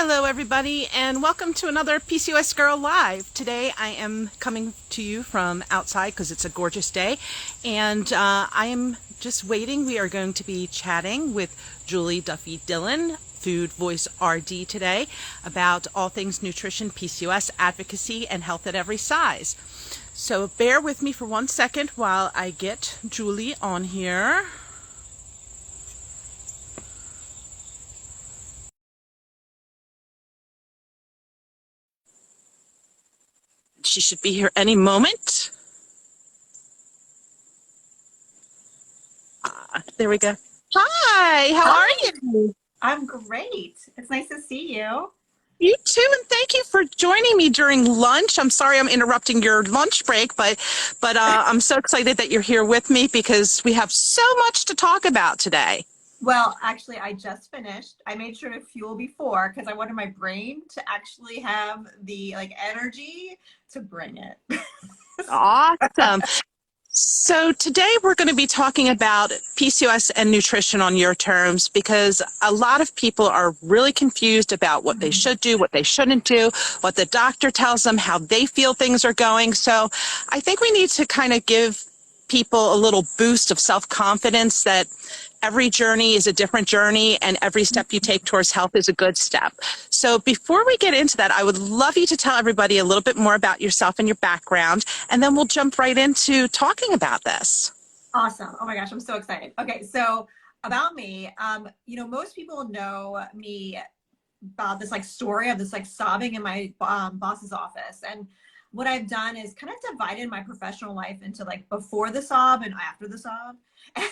Hello everybody and welcome to another PCOS Girl Live. Today I am coming to you from outside because it's a gorgeous day and I am just waiting. We are going to be chatting with Julie Duffy Dillon, Food Voice RD, today about all things nutrition, PCOS, advocacy, and health at every size. So bear with me for 1 second while I get Julie on here. She should be here any moment. There we go. Hi, how are you? I'm great. It's nice to see you. You too, and thank you for joining me during lunch. I'm sorry I'm interrupting your lunch break, but I'm so excited that you're here with me because we have so much to talk about today. Well, actually, I just finished. I made sure to fuel before because I wanted my brain to actually have the energy to bring it. Awesome. So today we're going to be talking about PCOS and nutrition on your terms because a lot of people are really confused about what they should do, what they shouldn't do, what the doctor tells them, how they feel things are going. So I think we need to kind of give people a little boost of self-confidence that every journey is a different journey and every step you take towards health is a good step. So before we get into that, I would love you to tell everybody a little bit more about yourself and your background, and then we'll jump right into talking about this. Awesome. Oh my gosh, I'm so excited. Okay, so about me, most people know me about this story of this sobbing in my boss's office. And what I've done is kind of divided my professional life into before the sob and after the sob.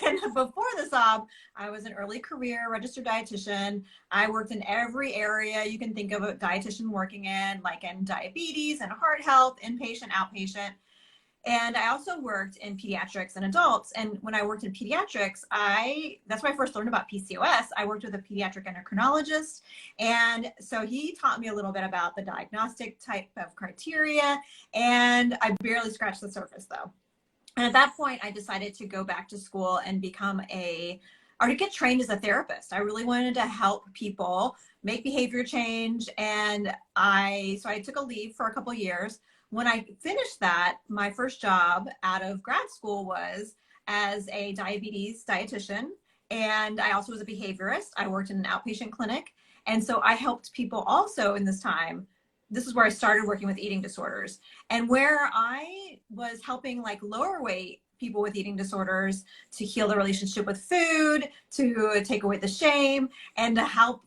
And before the sob, I was an early career registered dietitian. I worked in every area you can think of a dietitian working in, like in diabetes and heart health, inpatient, outpatient. And I also worked in pediatrics and adults. And when I worked in pediatrics, that's when I first learned about PCOS. I worked with a pediatric endocrinologist. And so he taught me a little bit about the diagnostic type of criteria. And I barely scratched the surface though. And at that point, I decided to go back to school and to get trained as a therapist. I really wanted to help people make behavior change. And so I took a leave for a couple of years. When I finished that, my first job out of grad school was as a diabetes dietitian. And I also was a behaviorist. I worked in an outpatient clinic. And so I helped people also in this time. This is where I started working with eating disorders, and where I was helping lower weight people with eating disorders to heal their relationship with food, to take away the shame, and to help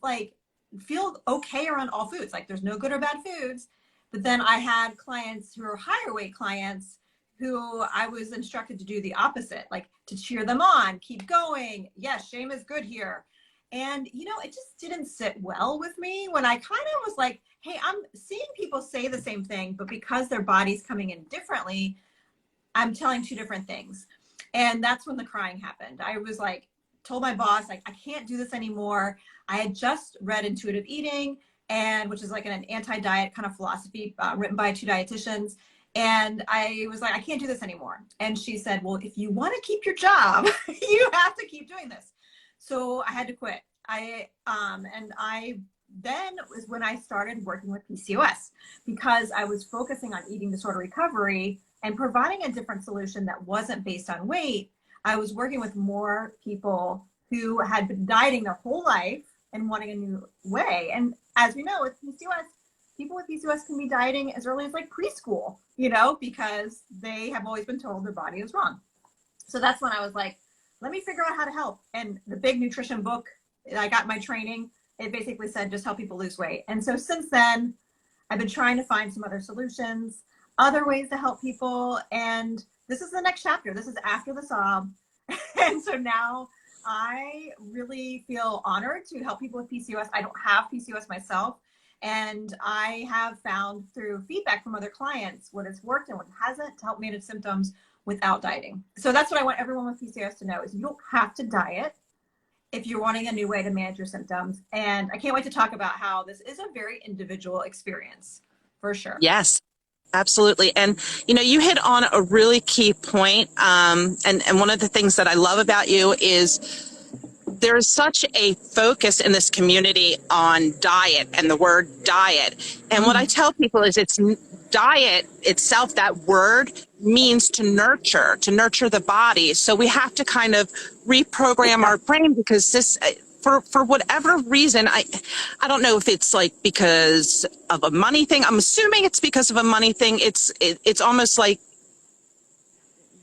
feel okay around all foods. There's no good or bad foods. But then I had clients who are higher weight clients who I was instructed to do the opposite, to cheer them on, keep going. Yes, shame is good here. And, it just didn't sit well with me when I kind of was like, hey, I'm seeing people say the same thing, but because their body's coming in differently, I'm telling two different things. And that's when the crying happened. I was told my boss, I can't do this anymore. I had just read Intuitive Eating, which is an anti-diet kind of philosophy written by two dietitians. And I was like, I can't do this anymore. And she said, well, if you want to keep your job, you have to keep doing this. So I had to quit. Then was when I started working with PCOS, because I was focusing on eating disorder recovery and providing a different solution that wasn't based on weight. I was working with more people who had been dieting their whole life and wanting a new way. And as we know, with PCOS, people with PCOS can be dieting as early as preschool, because they have always been told their body is wrong. So that's when I was like, let me figure out how to help. And the big nutrition book, I got my training, it basically said just help people lose weight. And so since then, I've been trying to find some other solutions, other ways to help people. And this is the next chapter. This is after the sob. And so now I really feel honored to help people with PCOS. I don't have PCOS myself. And I have found through feedback from other clients what has worked and what hasn't to help manage symptoms without dieting. So that's what I want everyone with PCOS to know is you don't have to diet if you're wanting a new way to manage your symptoms. And I can't wait to talk about how this is a very individual experience, for sure. Yes, absolutely. And, you hit on a really key point. And one of the things that I love about you is there's such a focus in this community on diet and the word diet. And what I tell people is diet itself, that word means to nurture the body. So we have to kind of reprogram our brain, because this, for whatever reason, I don't know if it's like because of a money thing. I'm assuming it's because of a money thing. It's almost like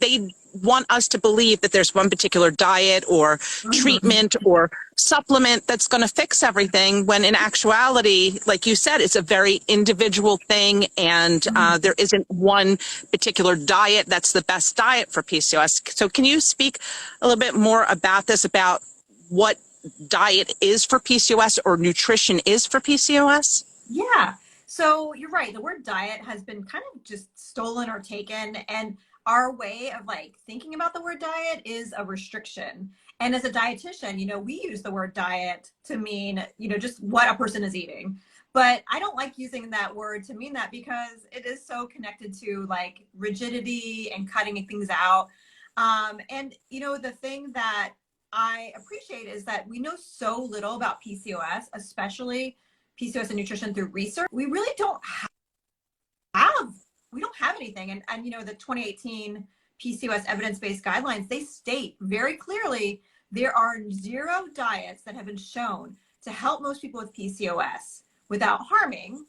they want us to believe that there's one particular diet or treatment or supplement that's going to fix everything, when in actuality, like you said, it's a very individual thing, and there isn't one particular diet that's the best diet for PCOS. So can you speak a little bit more about this, about what diet is for PCOS or nutrition is for PCOS? Yeah. So you're right. The word diet has been kind of just stolen or taken. And our way of like thinking about the word diet is a restriction. And as a dietitian, you know, we use the word diet to mean, you know, just what a person is eating. But I don't like using that word to mean that, because it is so connected to like rigidity and cutting things out. And, you know, the thing that I appreciate is that we know so little about PCOS, especially PCOS and nutrition, through research. We really don't have anything. And you know, the 2018 PCOS evidence-based guidelines, they state very clearly there are 0 diets that have been shown to help most people with PCOS without harming.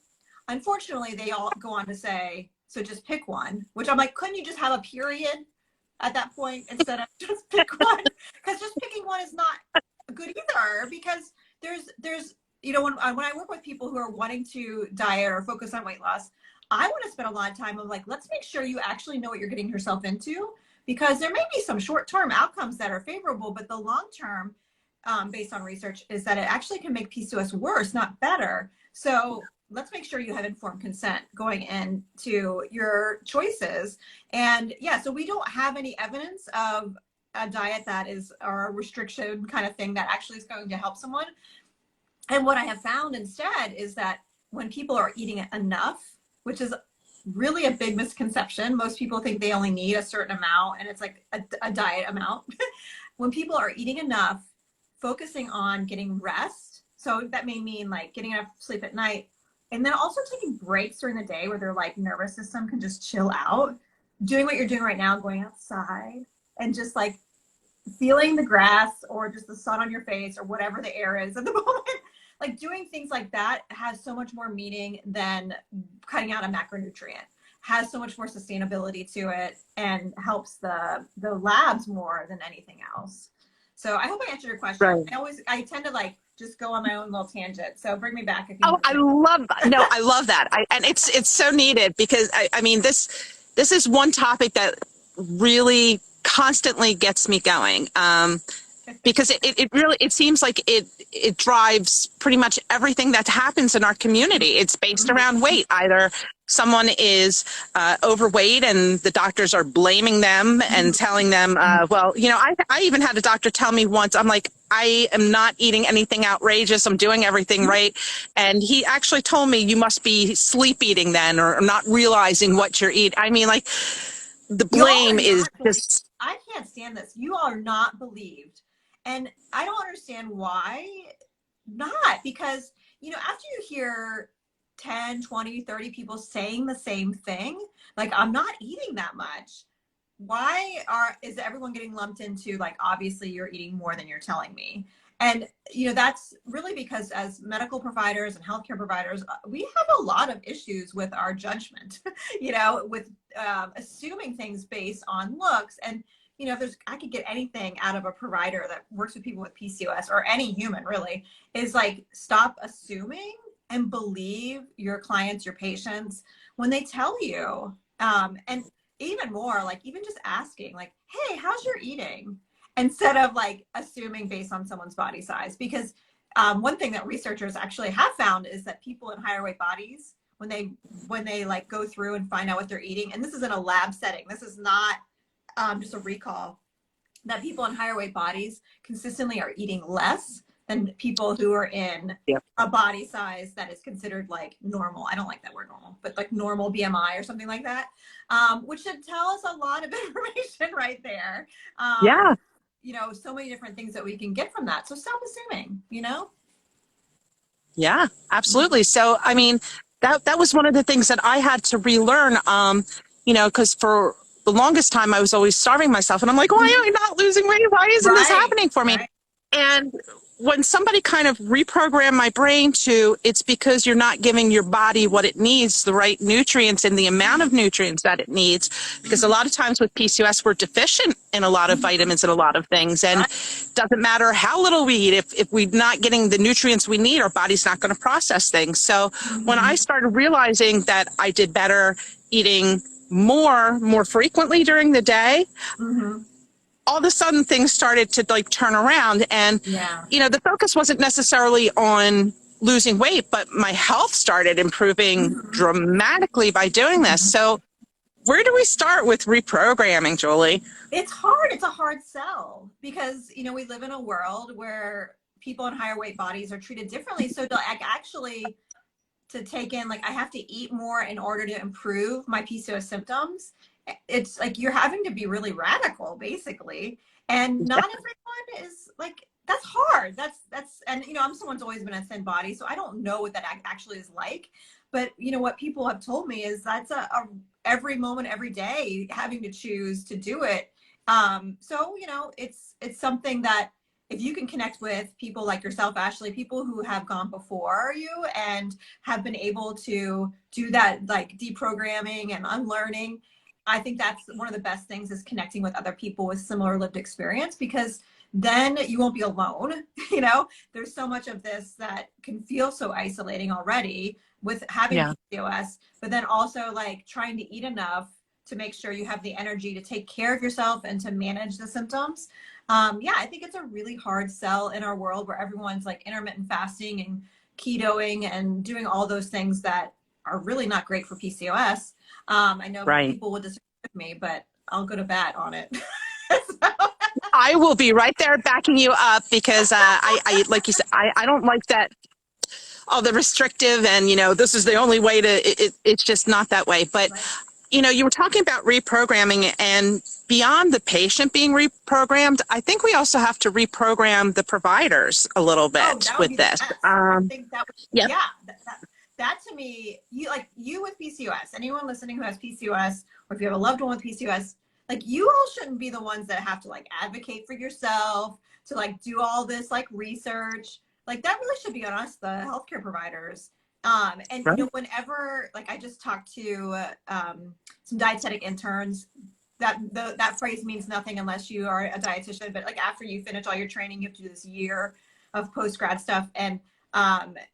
Unfortunately, they all go on to say, so just pick one, which I'm like, couldn't you just have a period at that point instead of just pick one? Because just picking one is not good either, because there's you know, when I work with people who are wanting to diet or focus on weight loss, I want to spend a lot of time of like, let's make sure you actually know what you're getting yourself into, because there may be some short-term outcomes that are favorable, but the long-term, based on research, is that it actually can make PCOS worse, not better. So let's make sure you have informed consent going into your choices. And yeah, so we don't have any evidence of a diet that is, or a restriction kind of thing that actually is going to help someone. And what I have found instead is that when people are eating enough, which is really a big misconception. Most people think they only need a certain amount, and it's like a diet amount. When people are eating enough, focusing on getting rest. So that may mean like getting enough sleep at night, and then also taking breaks during the day where their like nervous system can just chill out. Doing what you're doing right now, going outside and just like feeling the grass or just the sun on your face or whatever the air is at the moment. Like doing things like that has so much more meaning than cutting out a macronutrient, has so much more sustainability to it, and helps the labs more than anything else. So I hope I answered your question. Right. I tend to like just go on my own little tangent. So bring me back if you want to. I love that. And it's so needed, because I mean, this is one topic that really constantly gets me going. Because it really, it seems like it drives pretty much everything that happens in our community. It's based around weight. Either someone is overweight and the doctors are blaming them and telling them, well, you know, I even had a doctor tell me once, I'm like, I am not eating anything outrageous. I'm doing everything right. And he actually told me, you must be sleep eating then, or not realizing what you're eating. I mean, like, the blame is just... I can't stand this. You all are not believed. And I don't understand why not, because, you know, after you hear 10, 20, 30 people saying the same thing, like, I'm not eating that much. Why is everyone getting lumped into like, obviously you're eating more than you're telling me? And, you know, that's really because as medical providers and healthcare providers, we have a lot of issues with our judgment, you know, with assuming things based on looks. And, you know, if I could get anything out of a provider that works with people with PCOS, or any human really, is like, stop assuming and believe your clients, your patients, when they tell you. And even more, like, even just asking, like, hey, how's your eating? Instead of like assuming based on someone's body size. Because one thing that researchers actually have found is that people in higher weight bodies, when they like go through and find out what they're eating, and this is in a lab setting, this is not just a recall, that people in higher weight bodies consistently are eating less than people who are in a body size that is considered like normal. I don't like that word normal, but like normal BMI or something like that, which should tell us a lot of information right there. Yeah. you know, so many different things that we can get from that. So stop assuming, you know? Yeah, absolutely. So, I mean, that was one of the things that I had to relearn, you know, because for the longest time I was always starving myself and I'm like, why am I not losing weight? Why isn't this Right. happening for me? Right. And when somebody kind of reprogrammed my brain to, it's because you're not giving your body what it needs, the right nutrients and the amount of nutrients that it needs. Because a lot of times with PCOS, we're deficient in a lot of vitamins and a lot of things. And doesn't matter how little we eat, if we're not getting the nutrients we need, our body's not going to process things. So when I started realizing that I did better eating more frequently during the day, Mm-hmm. all of a sudden things started to like turn around. And, Yeah. you know, the focus wasn't necessarily on losing weight, but my health started improving dramatically by doing this. So where do we start with reprogramming, Julie? It's hard. It's a hard sell because, you know, we live in a world where people in higher weight bodies are treated differently. So to like actually to take in, like, I have to eat more in order to improve my PCOS symptoms. It's like you're having to be really radical, basically. And not everyone is like, that's hard. And, you know, I'm someone's always been a thin body, so I don't know what that actually is like. But, you know, what people have told me is that's a every moment, every day, having to choose to do it. So, you know, it's something that if you can connect with people like yourself, Ashley, people who have gone before you and have been able to do that, like deprogramming and unlearning, I think that's one of the best things, is connecting with other people with similar lived experience, because then you won't be alone. You know, there's so much of this that can feel so isolating already with having PCOS, but then also like trying to eat enough to make sure you have the energy to take care of yourself and to manage the symptoms. Yeah, I think it's a really hard sell in our world where everyone's like intermittent fasting and ketoing and doing all those things that are really not great for PCOS. I know people will disagree with me, but I'll go to bat on it. I will be right there backing you up because I like you said, I don't like that, all the restrictive and, you know, this is the only way to, it's just not that way. But, you know, you were talking about reprogramming, and beyond the patient being reprogrammed, I think we also have to reprogram the providers a little bit with this. I think that would, that to me, you with PCOS, anyone listening who has PCOS, or if you have a loved one with PCOS, like, you all shouldn't be the ones that have to like advocate for yourself, to like do all this like research. Like, that really should be on us, the healthcare providers. And you know, whenever, like, I just talked to some dietetic interns, that phrase means nothing unless you are a dietitian, but like after you finish all your training, you have to do this year of post-grad stuff. And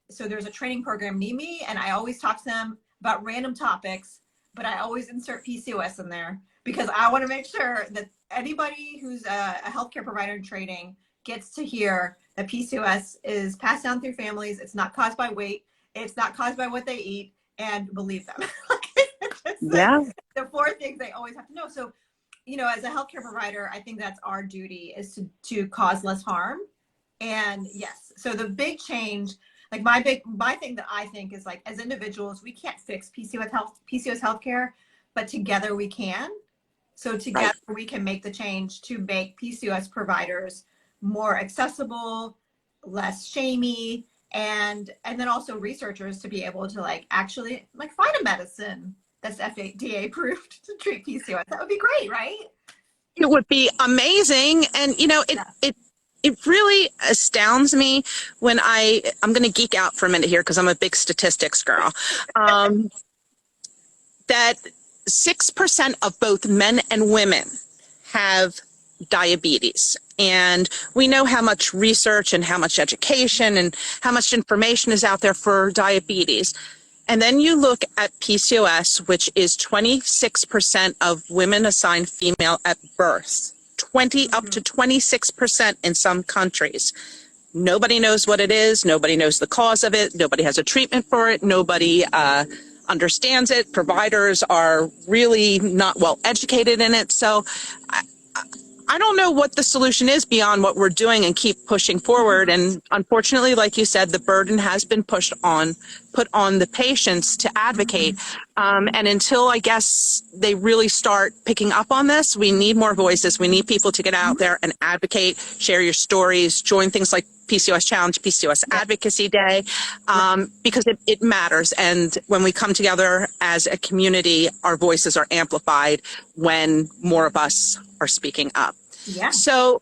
so there's a training program near me, and I always talk to them about random topics, but I always insert PCOS in there because I want to make sure that anybody who's a healthcare provider in training gets to hear that PCOS is passed down through families. It's not caused by weight. It's not caused by what they eat, and believe them. The four things they always have to know. So, you know, as a healthcare provider, I think that's our duty, is to cause less harm. And yes, so the big change, like my thing that I think is, like, as individuals, we can't fix PCOS healthcare, but together we can. So together we can make the change to make PCOS providers more accessible, less shamey, and then also researchers to be able to like actually like find a medicine that's FDA approved to treat PCOS. That would be great, right? It would be amazing. And, you know, it really astounds me when I'm going to geek out for a minute here because I'm a big statistics girl, that 6% of both men and women have diabetes. And we know how much research and how much education and how much information is out there for diabetes. And then you look at PCOS, which is 26% of women assigned female at birth, up to 26% in some countries. Nobody knows what it is. Nobody knows the cause of it. Nobody has a treatment for it. Nobody understands it. Providers are really not well educated in it. So I don't know what the solution is beyond what we're doing and keep pushing forward. And unfortunately, like you said, the burden has been put on the patients to advocate. And until I guess they really start picking up on this, we need more voices. We need people to get out there and advocate, share your stories, join things like PCOS Challenge, PCOS Advocacy Day, because it matters. And when we come together as a community, our voices are amplified when more of us are speaking up. Yeah. So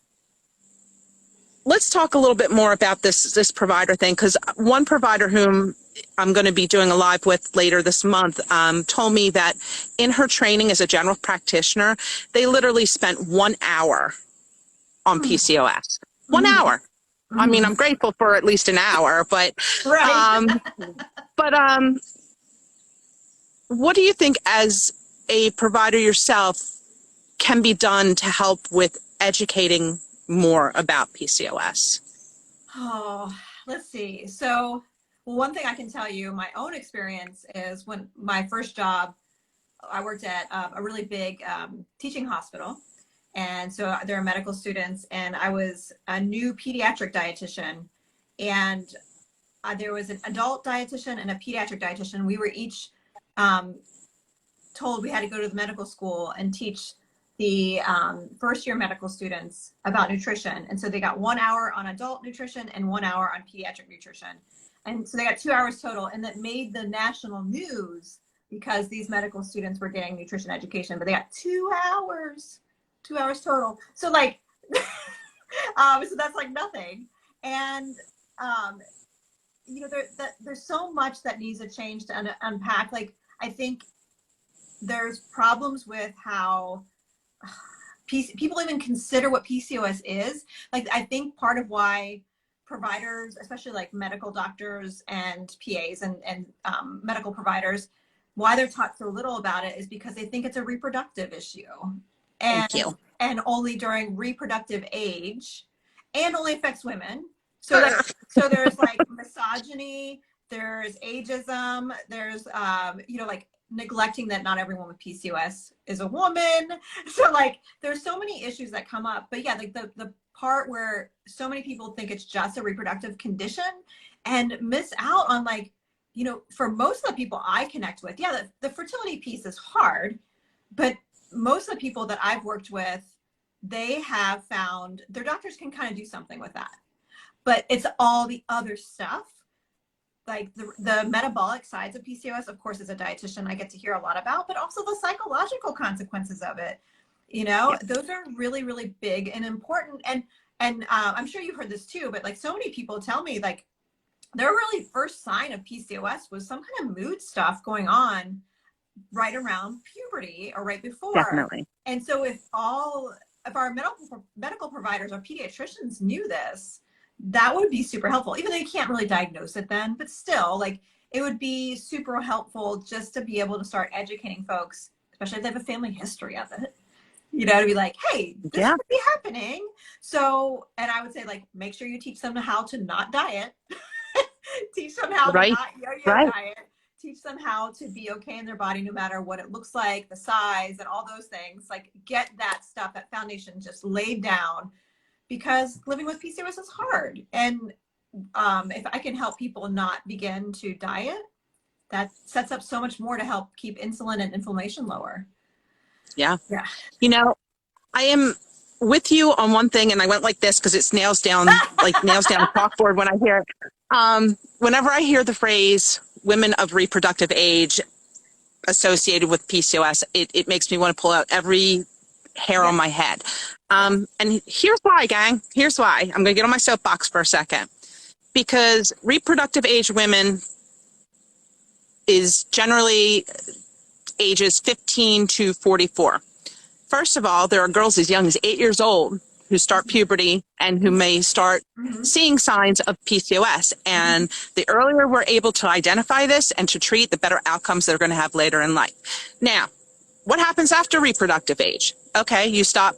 let's talk a little bit more about this provider thing, because one provider whom I'm going to be doing a live with later this month told me that in her training as a general practitioner, they literally spent 1 hour on PCOS. 1 hour. I mean, I'm grateful for at least an hour, but Right. What do you think as a provider yourself can be done to help with educating more about PCOS? Oh, let's see. So, well, one thing I can tell you, my own experience is when my first job, I worked at a really big teaching hospital. And so there are medical students, and I was a new pediatric dietitian. And there was an adult dietitian and a pediatric dietitian. We were each told we had to go to the medical school and teach the first year medical students about nutrition. And so they got 1 hour on adult nutrition and 1 hour on pediatric nutrition. And so they got 2 hours total, and that made the national news because these medical students were getting nutrition education, but they got 2 hours total. So like, so that's like nothing. And, you know, there's so much that needs a change to unpack. Like, I think there's problems with how people even consider what PCOS is. Like, I think part of why providers, especially like medical doctors and PAs and medical providers, why they're taught so little about it is because they think it's a reproductive issue. And, Thank you. and only during reproductive age, and only affects women. So that, so there's like misogyny, there's ageism, there's you know, like neglecting that not everyone with PCOS is a woman. So like there's so many issues that come up. But yeah, like the part where so many people think it's just a reproductive condition and miss out on, like, you know, for most of the people I connect with, yeah, the fertility piece is hard, but most of the people that I've worked with, they have found their doctors can kind of do something with that. But it's all the other stuff, like the metabolic sides of PCOS, of course, as a dietitian, I get to hear a lot about, but also the psychological consequences of it. You know, those are really, really big and important. And I'm sure you've heard this too, but like so many people tell me, like, their really first sign of PCOS was some kind of mood stuff going on right around puberty or right before. Definitely. And so if our medical providers or pediatricians knew this, that would be super helpful, even though you can't really diagnose it then, but still, like, it would be super helpful just to be able to start educating folks, especially if they have a family history of it, you know, to be like, hey, this could be happening. So, and I would say, like, make sure you teach them how to not diet, teach them how to not yo-yo diet, teach them how to be okay in their body no matter what it looks like, the size, and all those things. Like, get that stuff, that foundation just laid down, because living with PCOS is hard. And if I can help people not begin to diet, that sets up so much more to help keep insulin and inflammation lower. Yeah. Yeah. You know, I am with you on one thing, and I went like this because it's nails down, like nails down chalkboard when I hear it. Whenever I hear the phrase women of reproductive age associated with PCOS, it makes me want to pull out every hair on my head. And here's why, gang. Here's why. I'm going to get on my soapbox for a second. Because reproductive age women is generally ages 15 to 44. First of all, there are girls as young as 8 years old who start puberty and who may start seeing signs of PCOS. And the earlier we're able to identify this and to treat, the better outcomes they're going to have later in life. Now, what happens after reproductive age? Okay, you stop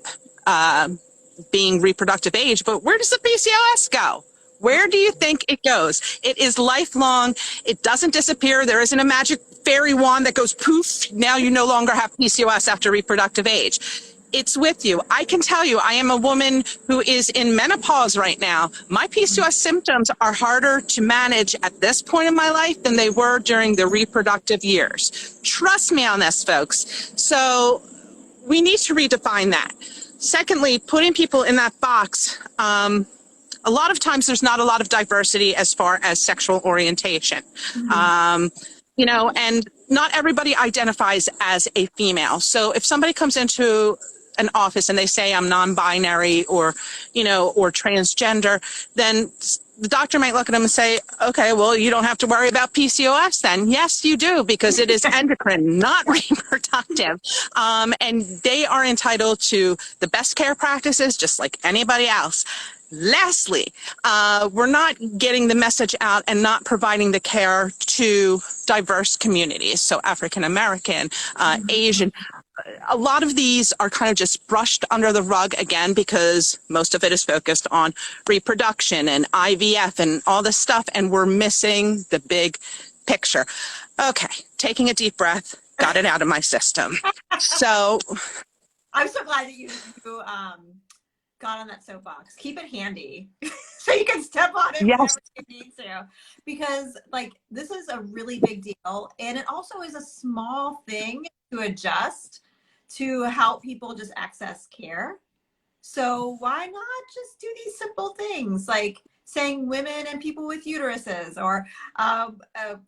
being reproductive age, but where does the PCOS go? Where do you think it goes? It is lifelong. It doesn't disappear. There isn't a magic fairy wand that goes poof. Now you no longer have PCOS after reproductive age. it's with you. I can tell you, I am a woman who is in menopause right now. My PCOS symptoms are harder to manage at this point in my life than they were during the reproductive years. Trust me on this, folks. So we need to redefine that. Secondly, putting people in that box, a lot of times there's not a lot of diversity as far as sexual orientation. You know, and not everybody identifies as a female. So if somebody comes into an office and they say I'm non-binary or, you know, or transgender, then the doctor might look at them and say, okay, well, you don't have to worry about PCOS then. Yes, you do, because it is endocrine, not reproductive. And they are entitled to the best care practices just like anybody else. Lastly, we're not getting the message out and not providing the care to diverse communities. So African American, Asian. A lot of these are kind of just brushed under the rug again because most of it is focused on reproduction and IVF and all this stuff, and we're missing the big picture. Okay, taking a deep breath, got it out of my system. So I'm so glad that you got on that soapbox. Keep it handy so you can step on it whenever you need to, because like this is a really big deal, and it also is a small thing to adjust to help people just access care. So why not just do these simple things like saying women and people with uteruses, or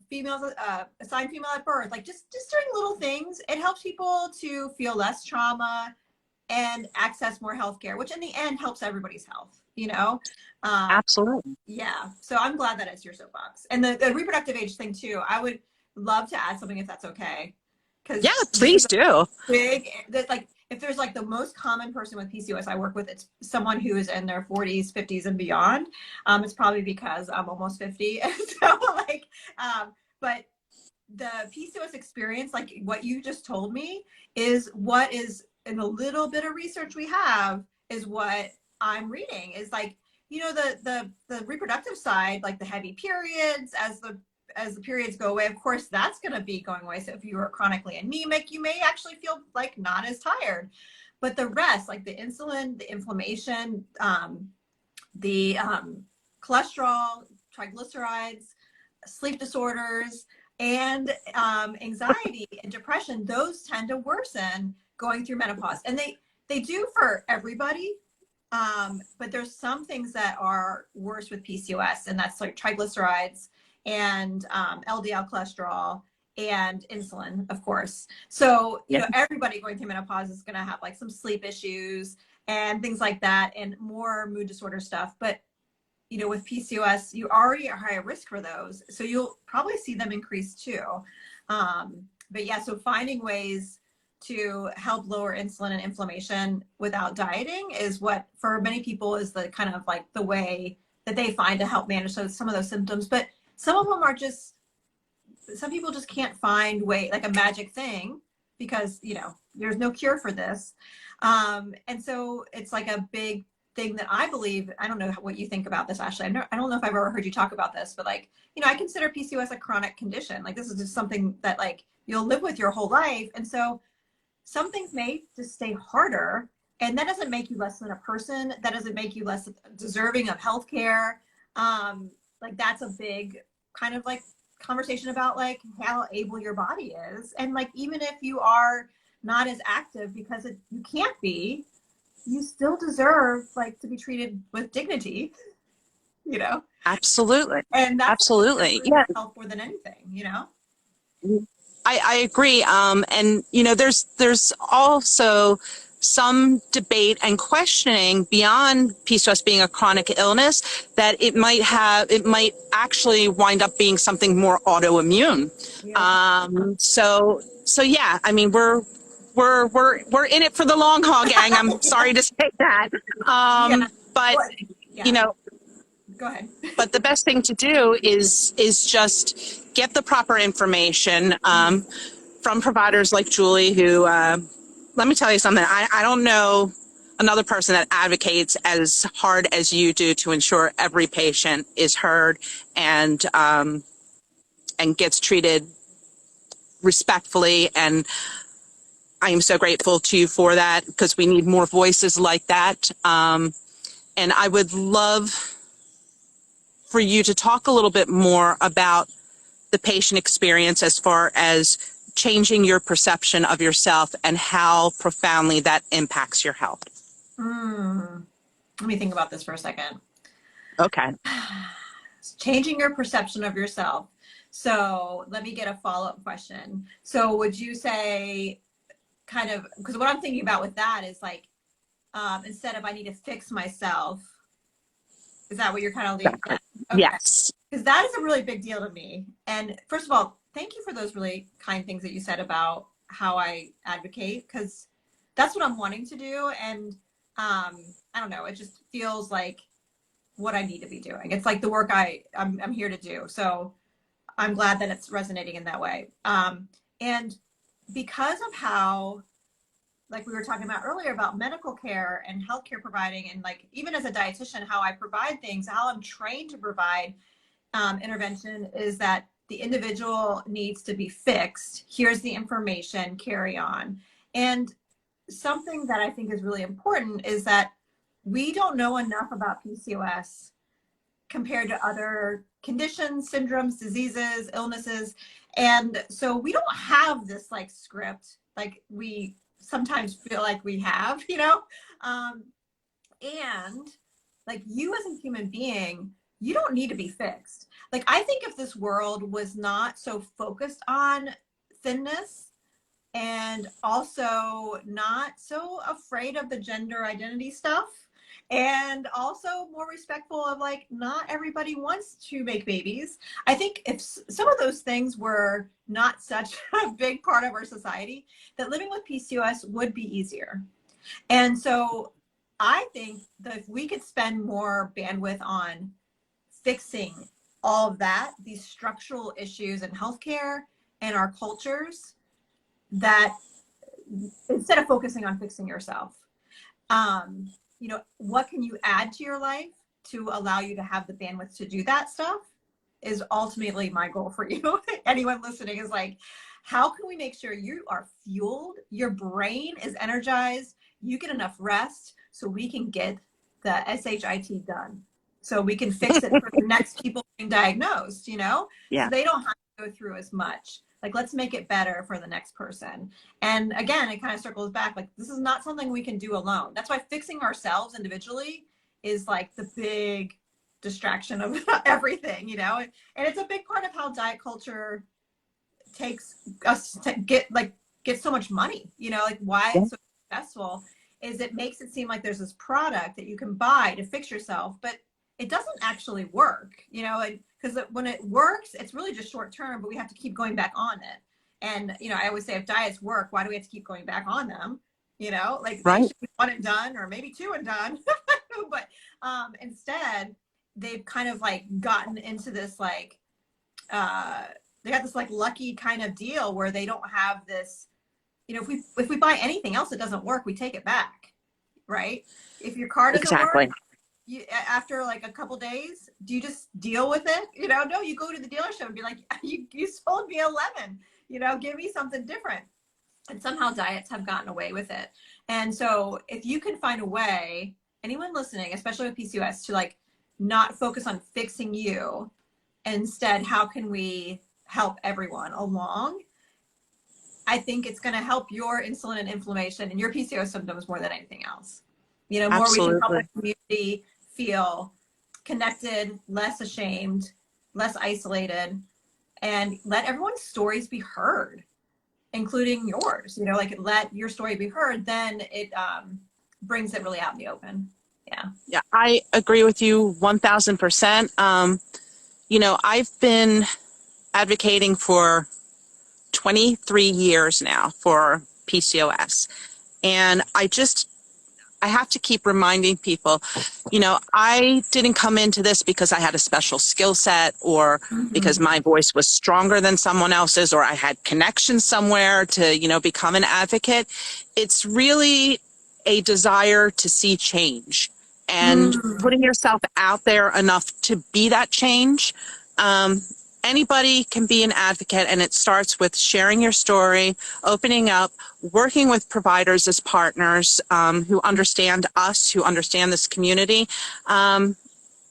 females assigned female at birth, like just doing little things. It helps people to feel less trauma and access more healthcare, which in the end helps everybody's health, you know? absolutely. Yeah, so I'm glad that it's your soapbox. And the reproductive age thing too, I would love to add something if that's okay. Yeah, please do. Big, that like, if there's like the most common person with PCOS I work with, it's someone who is in their 40s, 50s and beyond. It's probably because I'm almost 50. So like, but the PCOS experience, like what you just told me, is what is in the little bit of research we have is what I'm reading is like, you know, the reproductive side, like the heavy periods, as the periods go away, of course, that's going to be going away. So if you are chronically anemic, you may actually feel like not as tired, but the rest, like the insulin, the inflammation, the cholesterol, triglycerides, sleep disorders, and anxiety and depression, those tend to worsen going through menopause. And they do for everybody. But there's some things that are worse with PCOS, and that's like triglycerides and LDL cholesterol and insulin, of course. So, you know, everybody going through menopause is going to have like some sleep issues and things like that, and more mood disorder stuff. But, you know, with PCOS, you already are high risk for those. So you'll probably see them increase too. But yeah, so finding ways to help lower insulin and inflammation without dieting is what for many people is the kind of like the way that they find to help manage some of those symptoms. But some of them are just, some people just can't find like a magic thing because, you know, there's no cure for this. And so it's like a big thing that I believe, I don't know what you think about this, Ashley. I don't know if I've ever heard you talk about this, but like, you know, I consider PCOS a chronic condition. Like this is just something that like you'll live with your whole life. And so some things may just stay harder, and that doesn't make you less than a person. That doesn't make you less deserving of healthcare. Like that's a big kind of like conversation about like how able your body is. And like, even if you are not as active because you can't be, you still deserve like to be treated with dignity, you know? Absolutely. And that's absolutely. Yeah. Health more than anything, you know? I agree. And, you know, there's also some debate and questioning beyond PCOS being a chronic illness that it might actually wind up being something more autoimmune. Yeah. So yeah, I mean, we're in it for the long haul, gang. I'm sorry to say that. But, you know, go ahead. But the best thing to do is just get the proper information from providers like Julie, who, let me tell you something, I don't know another person that advocates as hard as you do to ensure every patient is heard and gets treated respectfully. And I am so grateful to you for that, because we need more voices like that. And I would love for you to talk a little bit more about the patient experience as far as changing your perception of yourself and how profoundly that impacts your health. Let me think about this for a second. Okay. Changing your perception of yourself. So let me get a follow-up question. So would you say, kind of, because what I'm thinking about with that is like, instead of I need to fix myself, is that what you're kind of leading at? Okay. Yes. Because that is a really big deal to me. And first of all, thank you for those really kind things that you said about how I advocate, because that's what I'm wanting to do. And I don't know, it just feels like what I need to be doing. It's like the work I'm here to do. So I'm glad that it's resonating in that way. And because of how, like we were talking about earlier about medical care and healthcare providing, and like even as a dietitian, how I provide things, how I'm trained to provide intervention is that the individual needs to be fixed. Here's the information, carry on. And something that I think is really important is that we don't know enough about PCOS compared to other conditions, syndromes, diseases, illnesses. And so we don't have this like script like we sometimes feel like we have, you know? And like you as a human being, you don't need to be fixed. Like I think if this world was not so focused on thinness and also not so afraid of the gender identity stuff, and also more respectful of like not everybody wants to make babies. I think if some of those things were not such a big part of our society, that living with PCOS would be easier. And so I think that if we could spend more bandwidth on fixing all of that, these structural issues in healthcare and our cultures, that instead of focusing on fixing yourself, you know, what can you add to your life to allow you to have the bandwidth to do that stuff is ultimately my goal for you. Anyone listening is like, how can we make sure you are fueled, your brain is energized, you get enough rest so we can get the SHIT done. So we can fix it for the next people being diagnosed, you know? Yeah. So they don't have to go through as much. Like, let's make it better for the next person. And again, it kind of circles back, like, this is not something we can do alone. That's why fixing ourselves individually is like the big distraction of everything, you know? And it's a big part of how diet culture takes us to get so much money, you know, like why it's so successful is it makes it seem like there's this product that you can buy to fix yourself, but it doesn't actually work, you know, because when it works, it's really just short term, but we have to keep going back on it. And, you know, I always say if diets work, why do we have to keep going back on them? You know, like they should be one and done, or maybe two and done. But instead, they've kind of like gotten into this like, they got this like lucky kind of deal where they don't have this, you know, if we buy anything else that doesn't work, we take it back, right? If your car doesn't work, after like a couple days, do you just deal with it? You know, no, you go to the dealership and be like, you sold me a lemon, you know, give me something different. And somehow diets have gotten away with it. And so if you can find a way, anyone listening, especially with PCOS, to like not focus on fixing you, instead, how can we help everyone along? I think it's going to help your insulin and inflammation and your PCOS symptoms more than anything else. You know, more Absolutely. we can help the community feel connected, less ashamed, less isolated, and let everyone's stories be heard, including yours. You know, like let your story be heard, then it brings it really out in the open. Yeah. Yeah, I agree with you 1000%. You know, I've been advocating for 23 years now for PCOS. And I have to keep reminding people, you know, I didn't come into this because I had a special skill set or because my voice was stronger than someone else's or I had connections somewhere to, you know, become an advocate. It's really a desire to see change and putting yourself out there enough to be that change. anybody can be an advocate, and it starts with sharing your story, opening up, working with providers as partners who understand us, who understand this community,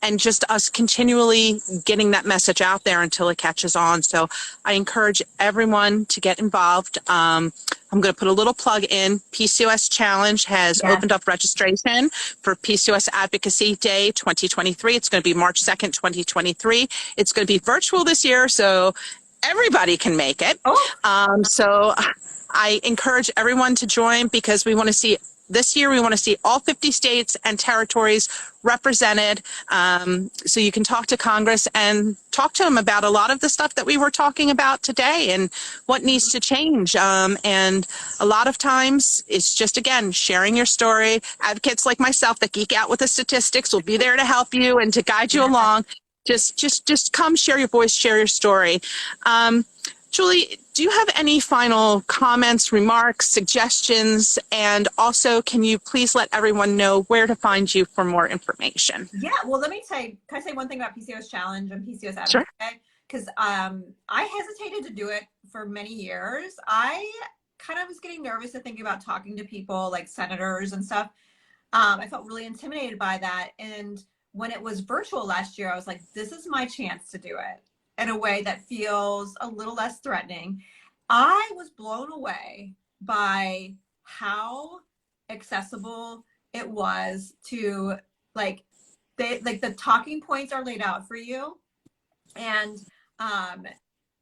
and just us continually getting that message out there until it catches on. So I encourage everyone to get involved. I'm going to put a little plug in. PCOS Challenge has opened up registration for PCOS Advocacy Day 2023. It's going to be March 2nd, 2023. It's going to be virtual this year, so everybody can make it. So I encourage everyone to join, because we want to see this year, we want to see all 50 states and territories represented. So you can talk to Congress and talk to them about a lot of the stuff that we were talking about today and what needs to change. And a lot of times it's just, again, sharing your story. Advocates like myself that geek out with the statistics will be there to help you and to guide you along. Just come share your voice, share your story. Julie, do you have any final comments, remarks, suggestions? And also, can you please let everyone know where to find you for more information? Yeah, well, let me say, can I say one thing about PCOS Challenge and PCOS Advocacy? Sure. Because I hesitated to do it for many years. I kind of was getting nervous to think about talking to people like senators and stuff. I felt really intimidated by that. And when it was virtual last year, I was like, this is my chance to do it in a way that feels a little less threatening. I was blown away by how accessible it was to the talking points are laid out for you. And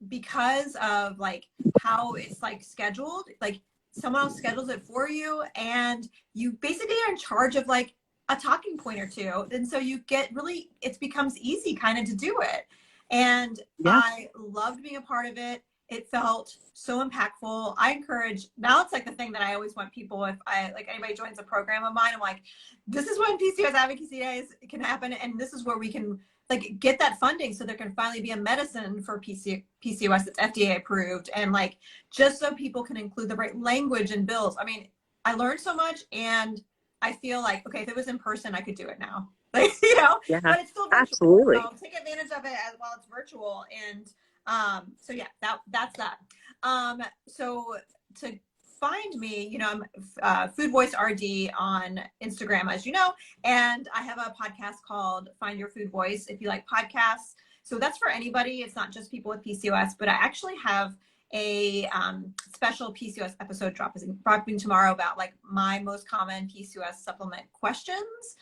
because of like how it's like scheduled, like someone else schedules it for you, and you basically are in charge of like a talking point or two. And so you get really, it becomes easy kind of to do it. And I loved being a part of it. It felt so impactful. I encourage, now it's like the thing that I always want people, if I, like anybody joins a program of mine, I'm like, this is when PCOS Advocacy Days can happen. And this is where we can like get that funding so there can finally be a medicine for PCOS that's FDA approved. And like, just so people can include the right language in bills. I mean, I learned so much, and I feel like, okay, if it was in person, I could do it now. Like, you know, but it's still virtual. Absolutely. So take advantage of it as while it's virtual. And so yeah, that's that. So to find me, you know, I'm Food Voice RD on Instagram, as you know, and I have a podcast called Find Your Food Voice if you like podcasts. So that's for anybody. It's not just people with PCOS, but I actually have a special PCOS episode dropping tomorrow about like my most common PCOS supplement questions.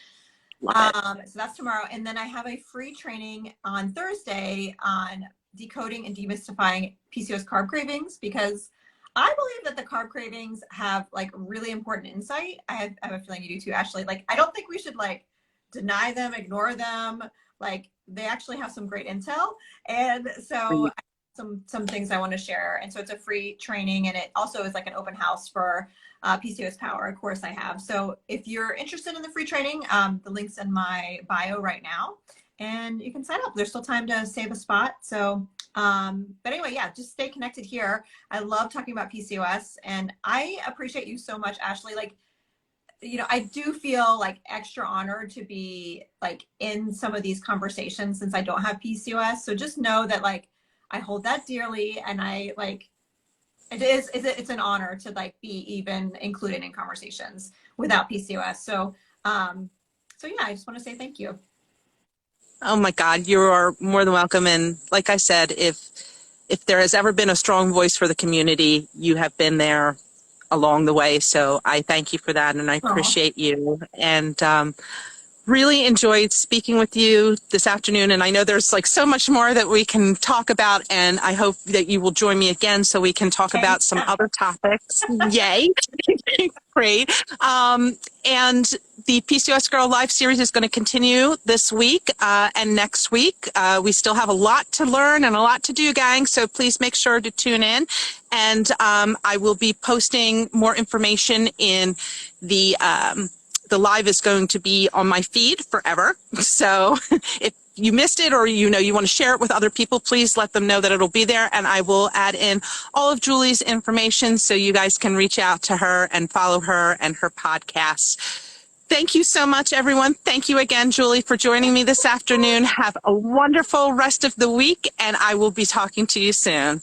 So that's tomorrow. And then I have a free training on Thursday on decoding and demystifying PCOS carb cravings, because I believe that the carb cravings have like really important insight. I have a feeling you do too, Ashley. Like, I don't think we should like deny them, ignore them. Like, they actually have some great intel. And so some things I want to share. And so it's a free training, and it also is like an open house for PCOS Power, a course I have. So if you're interested in the free training, the link's in my bio right now, and you can sign up. There's still time to save a spot. So, but anyway, yeah, just stay connected here. I love talking about PCOS, and I appreciate you so much, Ashley. Like, you know, I do feel like extra honored to be like in some of these conversations since I don't have PCOS. So just know that like, I hold that dearly, and I like, it's an honor to like be even included in conversations without PCOS. So, so yeah, I just want to say thank you. Oh my God, you are more than welcome. And like I said, if there has ever been a strong voice for the community, you have been there along the way. So I thank you for that, and I appreciate you. And really enjoyed speaking with you this afternoon. And I know there's like so much more that we can talk about, and I hope that you will join me again so we can talk about some other topics. Yay. Great. And the PCOSgurl Live Series is going to continue this week and next week. We still have a lot to learn and a lot to do, gang, so please make sure to tune in. And I will be posting more information in the live is going to be on my feed forever. So if you missed it, or you know you want to share it with other people, please let them know that it'll be there, and I will add in all of Julie's information so you guys can reach out to her and follow her and her podcasts. Thank you so much, everyone. Thank you again, Julie, for joining me this afternoon. Have a wonderful rest of the week, and I will be talking to you soon.